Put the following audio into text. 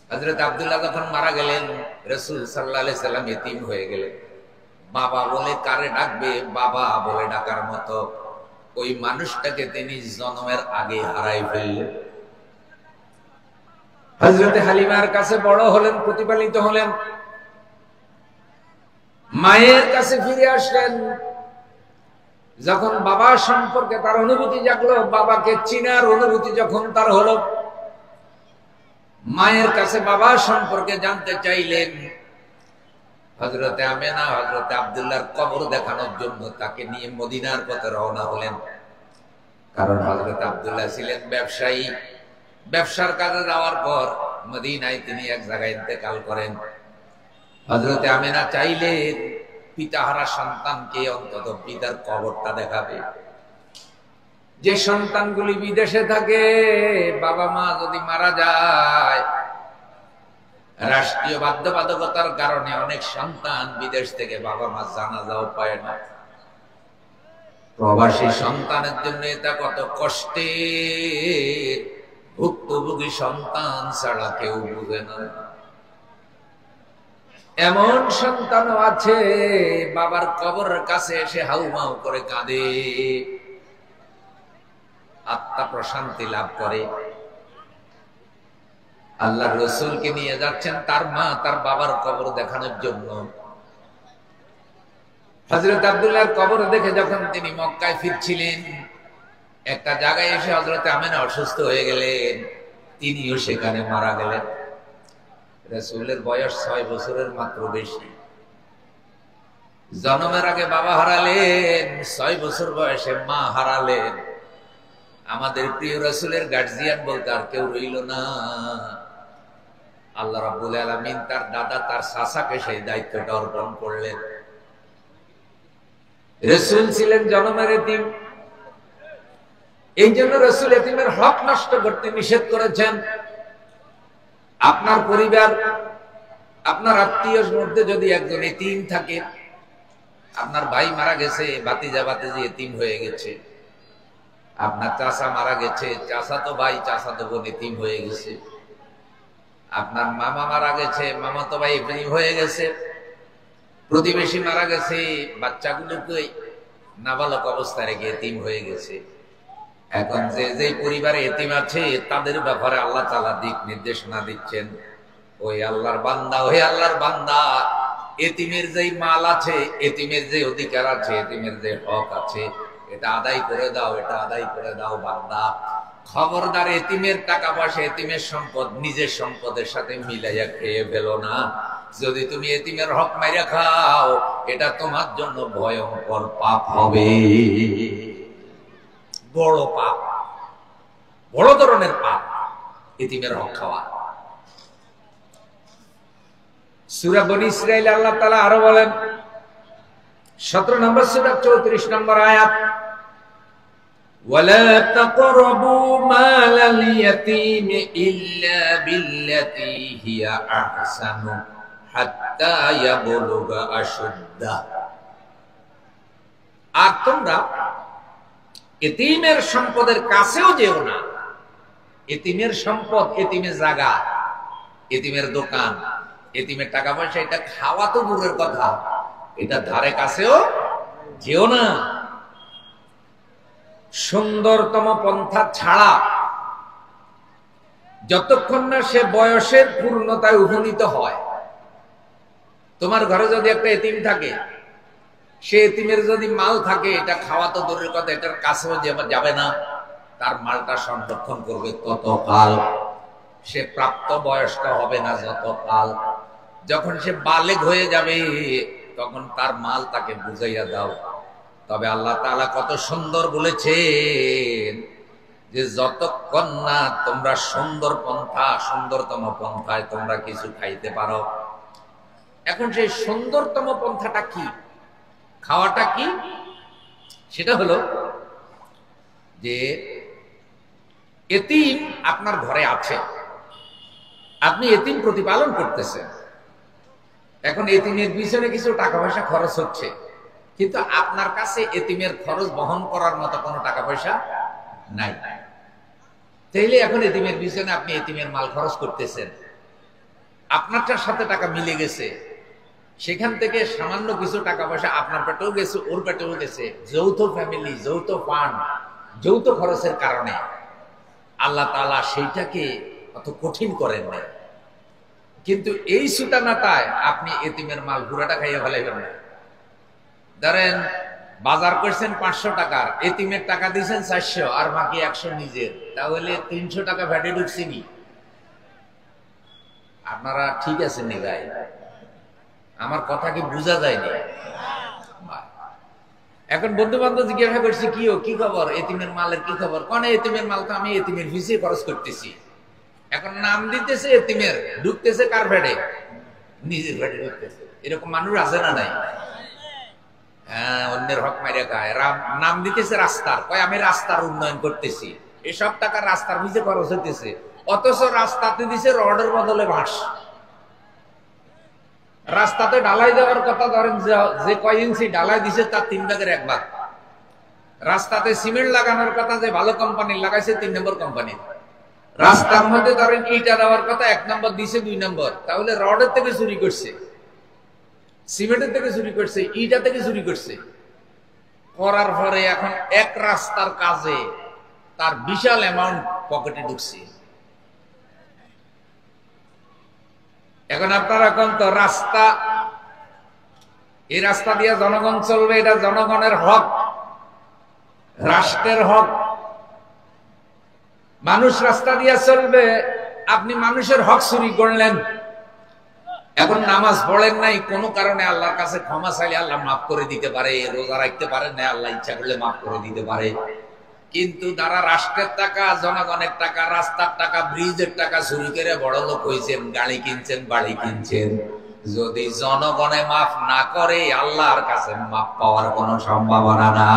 হযরত আব্দুল্লাহ যখন মারা গেলেন, রাসূল সাল্লাল্লাহু আলাইহি সাল্লাম এতিম হয়ে গেলেন। বাবা বলে কারে ডাকবে, বাবা বলে ডাকার মতো ওই মানুষটাকে তিনি জন্মের আগে হারাই ফেললেন। হযরত হালিমার কাছে বড় হলেন, প্রতিপালিত হলেন, মায়ের কাছে ফিরে আসলেন। যখন বাবা সম্পর্কে তার অনুভূতি জাগলো, বাবাকে চিনার অনুভূতি যখন তার হলো, মায়ের কাছে বাবা সম্পর্কে জানতে চাইলেন। হযরতে আমেনা হযরতে আব্দুল্লাহর কবর দেখানোর জন্য তাকে নিয়ে মদিনার পথে রওনা হলেন। কারণ হযরত আব্দুল্লাহ ছিলেন ব্যবসায়ী, ব্যবসার কাজে যাওয়ার পর মদিনায় তিনি এক জায়গায় ইন্তেকাল করেন। হযরতে আমেনা চাইলেন পিতাহারা সন্তানকে অন্তত পিতার কবরটা দেখাবে। যে সন্তানগুলি বিদেশে থাকে, বাবা মা যদি মারা যায়, রাষ্ট্রীয় বাধ্যবাধকতার কারণে অনেক সন্তান বিদেশ থেকে বাবা মা জানাজাও পায় না। প্রবাসী সন্তানের জন্য এটা কত কষ্টের, ভুক্তভোগী সন্তান ছাড়া কেউ বুঝে না। এমন সন্তানও আছে বাবার কবরের কাছে এসে হাউমাউ করে কাঁদে, আত্মা প্রশান্তি লাভ করে। আল্লাহর রাসূলকে নিয়ে যাচ্ছেন তার মা তার বাবার কবর দেখানোর জন্য। হযরত আব্দুল্লাহর কবর দেখে যখন তিনি মক্কায় ফিরছিলেন, একটা জায়গায় এসে হযরত আমেনা অসুস্থ হয়ে গেলেন, তিনিও সেখানে মারা গেলেন। রাসূলের বয়স 6 বছরের মাত্র বেশি। জন্মের আগে বাবা হারালেন, 6 বছর বয়সে মা হারালেন। আমাদের প্রিয় রাসূলের গার্জিয়ান বলতে আর কেউ রইল না। আল্লাহ রাব্বুল আলামিন তার দাদা তার চাচাকে সেই দায়িত্বটা অর্পণ করলেন। রাসূল ছিলেন জন্মের এতিম, এই জন্য রাসূল এতিমের হক নষ্ট করতে নিষেধ করেছেন। আপনার পরিবার, আপনার আত্মীয়র মধ্যে যদি একজন এতিম থাকে, আপনার ভাই মারা গেছে, ভাতিজা ভাতিজি এতিম হয়ে গেছে, আপনার চাচা মারা গেছে, চাচাতো ভাই চাচাতো বোন এতিম হয়ে গেছে, আপনার মামা মারা গেছে, মামাতো ভাই এতিম হয়ে গেছে, প্রতিবেশী মারা গেছে, বাচ্চাগুলোকে নাবালক অবস্থায় রেখে এতিম হয়ে গেছে। এখন যে যে পরিবারে এতিম আছে তাদের ব্যাপারে আল্লাহ তাআলা দিক নির্দেশনা দিচ্ছেন, ওই আল্লাহর বান্দা, ওই আল্লাহর বান্দা, এতিমের যেই মাল আছে, এতিমের যে অধিকার আছে, এতিমের যে হক আছে, এটা আদায় করে দাও, এটা আদায় করে দাও বান্দা। খবরদার এতিমের টাকা পয়সা, এতিমের সম্পদ নিজের সম্পদের সাথে মিলাইয়া খেয়ে ফেলো না। যদি তুমি এতিমের হক মাইরা খাও, এটা তোমার জন্য ভয়ঙ্কর পাপ হবে, বড় পাপ, বড় ধরনের পাপ এতিমের হক খাওয়া। সূরা বনী ইসরাঈল আল্লাহ তাআলা আরো বলেন, 17 নম্বর সূরা 34 নম্বর আয়াত, ওয়ালা তাকরাবু মালাল ইয়াতীম ইল্লা বিল্লাতী হিয়া আহসানু হাত্তা ইয়াবলুগা আশুদ্দা। আর তোমরা এতিমের সম্পদের কাছেও যেও না। এতিমের সম্পদ, এতিমের জায়গা, এতিমের দোকান, এতিমের টাকা পয়সা, এটা খাওয়া তো দূরের কথা, এটা ধারে কাছেও যেও না। সুন্দরতম পন্থা ছাড়া, যতক্ষণ না সে বয়সের পূর্ণতায় উপনীত হয়। তোমার ঘরে যদি একটা এতিম থাকে, সে এতিমের যদি মাল থাকে, এটা খাওয়া তো দূরের কথা, এটার কাছেও যাবে না। তার মালটা সংরক্ষণ করবে ততকাল, সে প্রাপ্ত বয়স্ক হবে না যতকাল। যখন সে বালেগ হয়ে যাবে, তখন তার মাল তাকে বুঝাইয়া দাও। তবে আল্লাহ তাআলা কত সুন্দর বলেছেন যে যতক্ষণ না তোমরা সুন্দর পন্থা, সুন্দরতম পন্থায় তোমরা কিছু খাইতে পারো। এখন সেই সুন্দরতম পন্থাটা কি, খাওয়াটা কি? সেটা হলো যে এতিম আপনার ঘরে আছে, আপনি এতিম প্রতিপালন করতেছেন। এখন এতিমের পিছনে কিছু টাকা পয়সা খরচ হচ্ছে, কিন্তু আপনার কাছে এতিমের খরচ বহন করার মতো কোনো টাকা পয়সা নাই। তাইলে এখন এতিমের পিছনে আপনি এতিমের মাল খরচ করতেছেন। আপনারটার সাথে টাকা মিলে গেছে, সেখান থেকে সামান্য কিছু টাকা পয়সা আপনার পেটেও গেছে, ওর পেটেও গেছে। যৌথ ফ্যামিলি, যৌথ ফান্ড, যৌথ খরচের কারণে আল্লাহ তাআলা সেইটাকে অত কঠিন করেন না। কিন্তু এই সুটানাটায় আপনি এতিমের মাল পুরাটা খাইয়া ফেলাইবেন না। ধরেন বাজার করছেন 500 টাকার, এতিমের টাকা দিয়েছেন 400, আর বাকি 100 নিজের, তাহলে 300 টাকা ভ্যাটে ঢুকছেনি। আপনারা ঠিক আছেন নি ভাই? আমার কথা কি বোঝা যায়নি? এখন বন্ধু বান্ধব জিজ্ঞাসা করছি, কি খবর, এতিমের মালের কি খবর? কোন এতিমের মাল? তো আমি এতিমের ফিসে খরচ করতেছি। এখন নাম দিতেছে এতিমের, ঢুকতেছে কার ভ্যাটে? নিজের ভ্যাটে ঢুকতেছে। এরকম মানুষ আছে না নাই? হ্যাঁ, অন্যের হক মাইরা খায়। নাম দিতেছে রাস্তার, কয় আমি রাস্তার উন্নয়ন করতেছি। এসব টাকা রাস্তার ভিজে খরচ হইতেছে, অথচ রাস্তাতে দিছে রডের বদলে বাঁশ। রাস্তাতে ঢালাই দেওয়ার কথা, ধরেন যে কয় ইঞ্চি ঢালাই দিছে তার 3 ভাগের 1 ভাগ। রাস্তাতে সিমেন্ট লাগানোর কথা যে ভালো কোম্পানির লাগাইছে 3 নম্বর কোম্পানি। রাস্তার মধ্যে ধরেন ইটা দেওয়ার কথা 1 নম্বর দিছে 2 নম্বর। তাহলে রডের থেকে চুরি করছে, সিমেন্টের থেকে চুরি করছে, ইটা থেকে চুরি করছে। করার পরে এখন এক রাস্তার কাজে তার বিশাল অ্যামাউন্ট পকেটে ঢুকছে। এখন আপনারা কোন তো রাস্তা, এই রাস্তা দিয়ে জনগণ চলবে, এটা জনগণের হক, রাষ্ট্রের হক। মানুষ রাস্তা দিয়ে চলবে, আপনি মানুষের হক চুরি করলেন। এখন নামাজ পড়েন নাই, কোন কারণে আল্লাহর কাছে ক্ষমা চাইলে আল্লাহ মাফ করে দিতে পারে। রোজা রাখতে পারেন না, আল্লাহ ইচ্ছা করলে মাফ করে দিতে পারে। কিন্তু যারা রাষ্ট্রের টাকা, জনগণের টাকা, রাস্তার টাকা, ব্রিজের টাকা চুরি করে বড় লোক হয়েছেন, গাড়ি কিনছেন, বাড়ি কিনছেন, যদি জনগণে মাফ না করে, আল্লাহর কাছে মাফ পাওয়ার কোনো সম্ভাবনা না।